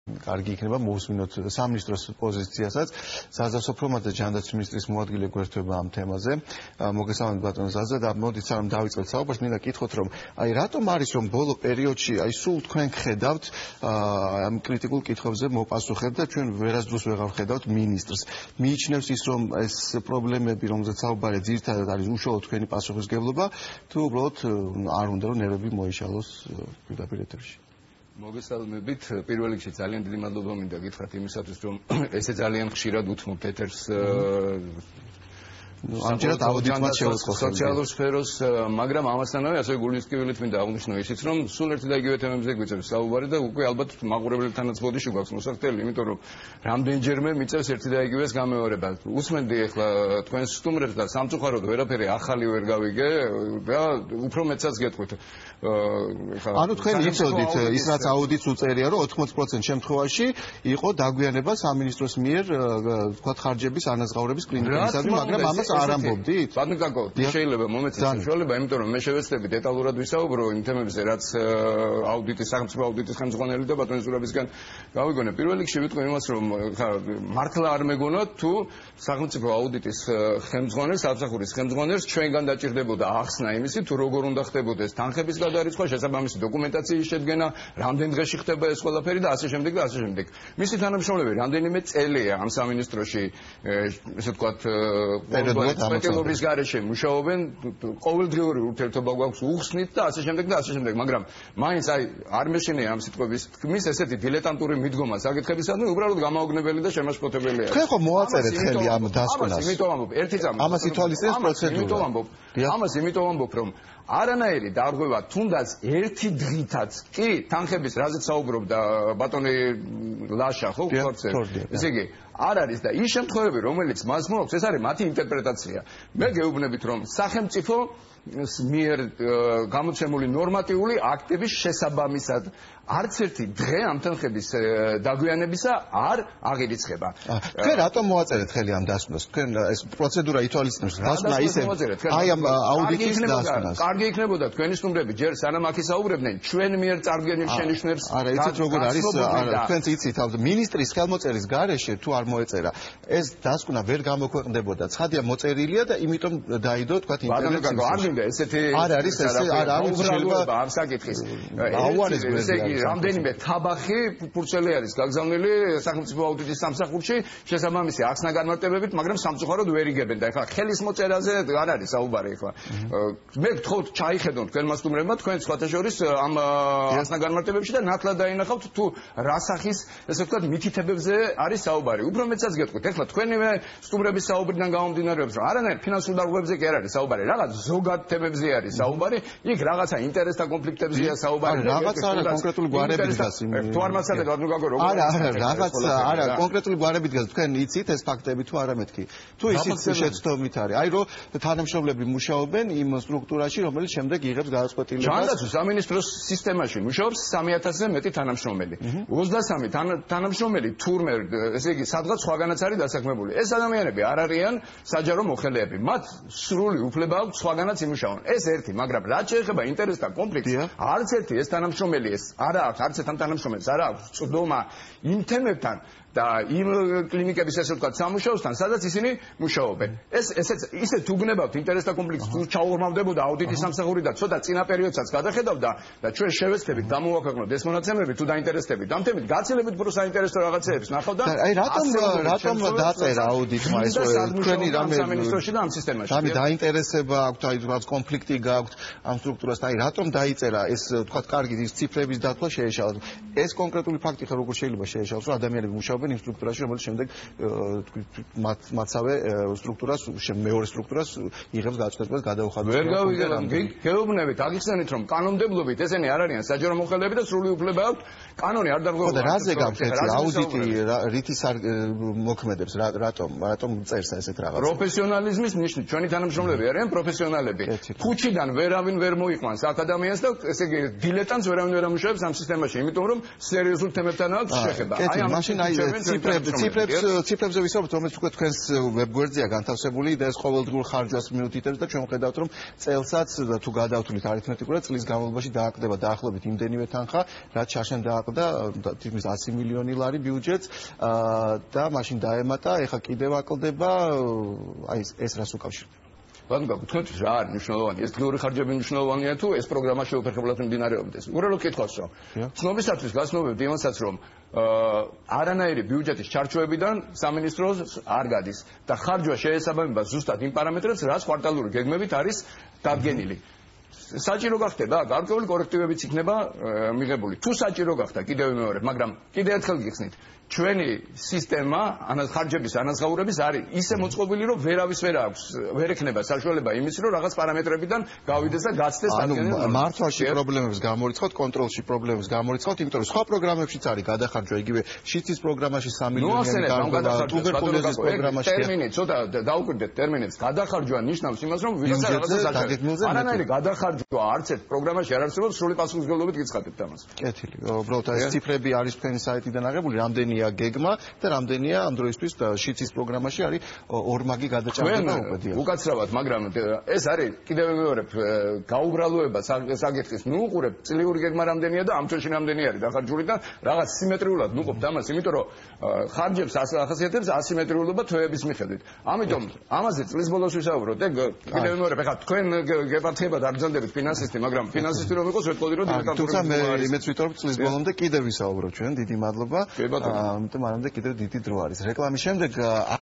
კარგი იქნება მოვუსმინოთ სამინისტროს პოზიციასაც. საზავსოფლო და ჯანდაცვის მინისტრის მოადგილე გვერდება ამ თემაზე. მოგესალმებით ბატონო ზაზა და მოდით სანამ დავიწყოთ საუბარს, მინდა გითხოთ რომ აი რატომ არის რომ ბოლო პერიოდში აი სულ თქვენ ხედავთ ამ კრიტიკულ კითხვებზე მოპასუხებთ და ჩვენ ვერასდროს ვეღარ ხედავთ მინისტრს. მიიჩნევს ის რომ ეს პრობლემები რომელზეც საუბარია ძირითადად არის უშუალოდ თქვენი პასუხისმგებლობა თუ უბრალოდ არ უნდა რომ ნერვები მოიშალოს პირდაპირ ეთერში. მოგესალმებით. პირველ რიგში ძალიან დიდი მადლობა მინდა გითხრათ იმისათვის, რომ ესე ძალიან ხშირად უთმობთ ეთერს ამჯერად აუდიტმა შეუწყო სოციალურ სფეროს, მაგრამ ამასთანავე ასევე გულისკივილით მინდა აღვნიშნო ისიც, რომ სულ ერთი და იგივე თემებზე გვიწევს საუბარი და უკვე ალბათ მაყურებლებთანაც ბოდიში გვაქვს მოსახდელი, იმიტომ რომ რამდენჯერმე მიწევს ერთი და იგივეს გამეორება. უსმენდი ახლა თქვენს სტუმრებს და სამწუხაროდ ვერაფერი ახალი ვერ გავიგე და უფრო მეცაც გეტყვით. ანუ თქვენ იცოდით ის რაც აუდიტს უწერია, რომ 80% შემთხვევაში იყო დაგვიანება სამინისტროს მიერ თქვათ ხარჯების ანაზღაურების კლინიკებისადმი, მაგრამ ამას არ ამბობდით? ბატონო კაკო, შეიძლება მომეცეს საშუალება, იმიტომ რომ მე შევეცდები დეტალურად ვისაუბრო იმ თემებზე, რაც აუდიტის სახელმწიფო აუდიტის ხელმძღვანელი და ბატონი ზურაბისგან გავიგონე. პირველ რიგში ვიტყვი იმას, რომ მართლა არ მეგონოთ თუ სახელმწიფო აუდიტის ხელმძღვანელს, სამსახურის ხელმძღვანელს ჩვენგან დაჭირდებოდა ახსნა იმისი, თუ როგორ უნდა ხდებოდეს თანხების გადარიცხვა, შესაბამისი დოკუმენტაციის შედგენა, რამდენ დღეში ხდება ეს ყველაფერი და ასე შემდეგ და ასე შემდეგ. მისი თანამშრომლები რამდენიმე წელია ამ სამინისტროში, ესე ვთქვათ, სპეციალობის გარეშე მუშაობენ, ყოველდღიური ურთიერთობა გვაქვს უხსნით და ასე შემდეგ და ასე შემდეგ, მაგრამ მაინც აი არ მეშინია ამ სიტყვების თქმის ესეთი დილეტანტური მიდგომა საკითხებისადმი, უბრალოდ გამაოგნებელი და შემაშფოთებელია. თქვენ ხო მოაწერეთ ხელი ამ დასკვნას? იმიტომ ამბობ, ერთი წამი. ამას ითვალისწინებს პროცედურა. ამას ამბობ, რომ არანაირი დარღვევა თუნდაც ერთი დღითაც კი თანხების რაზეც საუბრობდა ბატონი ლაშა ხო ხორცე. ესე იგი არ არის და ის შემთხვევები რომელიც მას მოაქვს ეს არის მათი ინტერპრეტაცია. მე გეუბნებით რომ სახელმწიფო მიერ გამოცემული ნორმატიული აქტების შესაბამისად არც ერთი დღე ამ თანხების დაგვიანებისა არ აღირიცხება. თქვენ რატომ მოაწერეთ ხელი ამ დასკვნას? თქვენ ეს პროცედურა ითვალისწინებს დასკვნა ისე აი ამ აუდიტის დასკვნას. კარგი იქნებოდა თქვენი სტუმრები ჯერ სანამ აქ ისაუბრებდნენ ჩვენ მიერ წარდგენილ შენიშვნებს. არა, იცით როგორ არის, თქვენც იცით, მინისტრის ხელმოწერის გარეშე თუ არ მოეწერა, ეს დასკვნა ვერ გამოქვეყნდებოდა. ცხადია მოწერილია და იმიტომ დაიდო თქვათ ინტერნეტში. არ არის ესე, არ არის შეიძლება ამ საკითხის. რამდენიმე თაბახი ფურცელი არის გაგზავნილი სახელმწიფო აუდიტის სამსახურში შესაბამისი ახსნა განმარტებებით, მაგრამ სამწუხაროდ ვერ იგებენ და ეხლა ხელის მოწერაზე არ არის საუბარი ეხლა. მე გთხოვთ ჩაიხედონ თქვენმა სტუმრებმა თქვენ სხვათა შორის ამ ახსნა განმარტებებში და ნათლად დაინახავთ თუ რა სახის ესე ვთქვათ მითითებებზე არის საუბარი. უფრო მეცაც გეტყვით, ეხლა თქვენივე სტუმრების საუბრიდან გამომდინარეობს, რომ არანაირ ფინანსურ დარღვევებზე კი არ არის საუბარი, რაღაც ზოგად თემებზე არის საუბარი, იქ რაღაცა ინტერესთა კონფლიქტებზეა საუბარი. რაღაცა არა კონკრეტული გვარებით დგას. თუ არ მასწავლეთ ბატონო გაგო როგორ არა, რაღაცა არა კონკრეტული გვარებით დგას. თქვენ იცით ეს ფაქტები თუ არა მეთქი. თუ ისიც შეცდომით არის. აი რომ თანამშრომლები მუშაობენ იმ სტრუქტურაში, რომელიც შემდეგ იღებს გადაწყვეტილებას. ჯანდაცვის სამინისტროს სისტემაში მუშაობს 3000-ზე მეტი თანამშრომელი. 23 თანამშრომელი თურმე ესე იგი სადღაც სხვაგანაც არის დასაქმებული. ეს ადამიანები არ არიან საჯარო მოხელეები. მათ სრული უფლება აქვს სხვაგანაც იმუშაონ. ეს ერთი, მაგრამ რაც შეეხება ინტერესთა კონფლიქტს, არც ერთი ეს თანამშრომელი ეს არა აქვს, არც ერთ თანამშრომელს არ აქვს წვდომა იმ თემებთან და იმ კლინიკების ესე ვთქვათ სამუშაოსთან, სადაც ისინი მუშაობენ. ესეც ისე თუ გნებავთ ინტერესთა კონფლიქტს, თუ ჩაუღრმავდებოდა აუდიტის სამსახური და ცოტა წინა პერიოდსაც გადახედავდა და ჩვენ შევეცდებით დამოვაქვეყნოთ ეს მონაცემები თუ დაინტერესდებით, ამ თემით გაცილებით უფრო საინტერესო რაღაცეებს ნახავდა. აი რატომ დაწერა აუდიტმა ეს თქვენი რამე სამინისტროში და ამ სისტემაში. რამე დაინტერესება აქვთ, აი რაღაც კონფლიქტი გაქვთ ამ სტრუქტურასთან, აი რატომ დაიწერა ეს ვთქვათ კარგი ის ციფრების დათვლა შეეშალათ. ეს კონკრეტული ფაქტი ხო როგორ შეიძლება შეეშალოს, რომ ადამიანები მუშაობენ იმ სტრუქტურაში, რომელიც შემდეგ მათსავე სტრუქტურას, მეორე სტრუქტურას იღებს გადაწყვეტილებას გადაუხადოს. ვერ გეუბნებით, აგიხსენით, რომ კანონმდებლობით ესენი არ არიან საჯარო მოხელეები და სრული უფლება აქვთ. კანონი არ დარღვევდა. რაზე გაქვთ აუდიტი, რითის არ მოქმედებს, რატომ წერს ესეთ რაღაც? პროფესიონალიზმის ნიშნით, ჩვენი თანამშრომლები არიან პროფესიონალები. ქუჩიდან ვერავინ ვერ მოიყვანს აქ ადამიანს და ესე იგი დილეტანტს ვერავინ ვერ ამუშავებს ამ სისტემაში, იმიტომ რომ სერიოზულ თემებთან აქვს შეხება. აი ამ მაშინ აი ციფრებზე ვისაუბრეთ, რომელიც უკვე თქვენს ვებგვერდზეა განთავსებული და ეს ყოველდღიურ ხარჯვას მიუთითებს და ჩვენ ვხედავთ, რომ წელსაც თუ გადავთვლით არითმეტიკურად წლის განმავლობაში დააკლდება დაახლოებით იმდენივე თანხა, რაც შაშან დააკლდა თითქმის 100 მილიონი ლარი ბიუჯეტს და მაშინ დაემატა, ეხლა კიდევ აკლდება, აი ეს რას უკავშირდება? ბატონო, თქვენთვის რა არის მნიშვნელოვანი? ეს დღიური ხარჯები მნიშვნელოვანია თუ ეს პროგრამა შეუფერხებლად მიმდინარეობდეს? უბრალოდ კითხავს რომ ცნობისათვის გასნობებთ იმასაც რომ არანაირი ბიუჯეტის ჩარჩოებიდან სამინისტროს არ გადის და ხარჯვა შეესაბამება ზუსტად იმ პარამეტრებს, რაც კვარტალური გეგმებით არის დადგენილი. საჭირო გახდება, გარკვეული კორექტივებიც იქნება მიღებული. თუ საჭირო გახდა, კიდევ ვიმეორებ, მაგრამ კიდევ ერთხელ გიხსნით, ჩვენი სისტემა ხარჯების ანაზღაურების არის ისე მოწყობილი, რომ ვერავის ვერ ექნება საშუალება იმის, რომ რაღაც პარამეტრებიდან გავიდეს და გაცდეს დადგენილი. ანუ მართვაში პრობლემებს გამორიცხავთ, კონტროლში პრობლემებს გამორიცხავთ, იმიტომ რომ სხვა პროგრამებშიც არის გადახარჯვა, იგივე შიცის პროგრამაში 3 მილიონიანი გარკვევა, ტუბერკულოზის პროგრამაში. ტერმინი, ცოტა დაუკვირდეთ ტერმინებს. გადახარჯვა ნიშნავს იმას, რომ ვიღაცა რაღაცას აჭარბებს. არანაირი გადახარჯვა არც ერთ პროგრამაში არ არსებობს, სრული პასუხისმგებლობით გიცხადებთ ამას. კეთილი. უბრალოდ ეს ციფრები არის თქვენი საიტიდან აღებული, რამდენია გეგმა და რამდენია ამ დროისთვის შიცის პროგრამაში არის ორმაგი გადაჭარბება უკვე. უკაცრავად, მაგრამ ეს არის კიდევ ვიმეორებ, გაუბრალოება საკითხის. ნუ უყურებ, წლიური გეგმა რამდენია და ამ ჩვენში რამდენი არის დახარჯული და რაღაც სიმეტრიულად ნუყოფთ ამას, იმიტომ რომ ხარჯებს ახასიათებს ასიმეტრიულობა თვეების მიხედვით. ამიტომ ამაზე წლის ბოლოს ვისაუბროთ. კიდევ ვიმეორებ, ეხლა თქვენ გეპარცხებათ არ გძანდებით ფინანსისტი, მაგრამ ფინანსისტი რომ იყოს, ვეთქოდი რომ დირექტორი. თუმცა მე იმეც ვიტყობ წლის ბოლომდე კიდევ ვისაუბროთ ჩვენ. დიდი მადლობა. ამიტომ არამდე კიდევ დიდი დრო არის. რეკლამის შემდეგ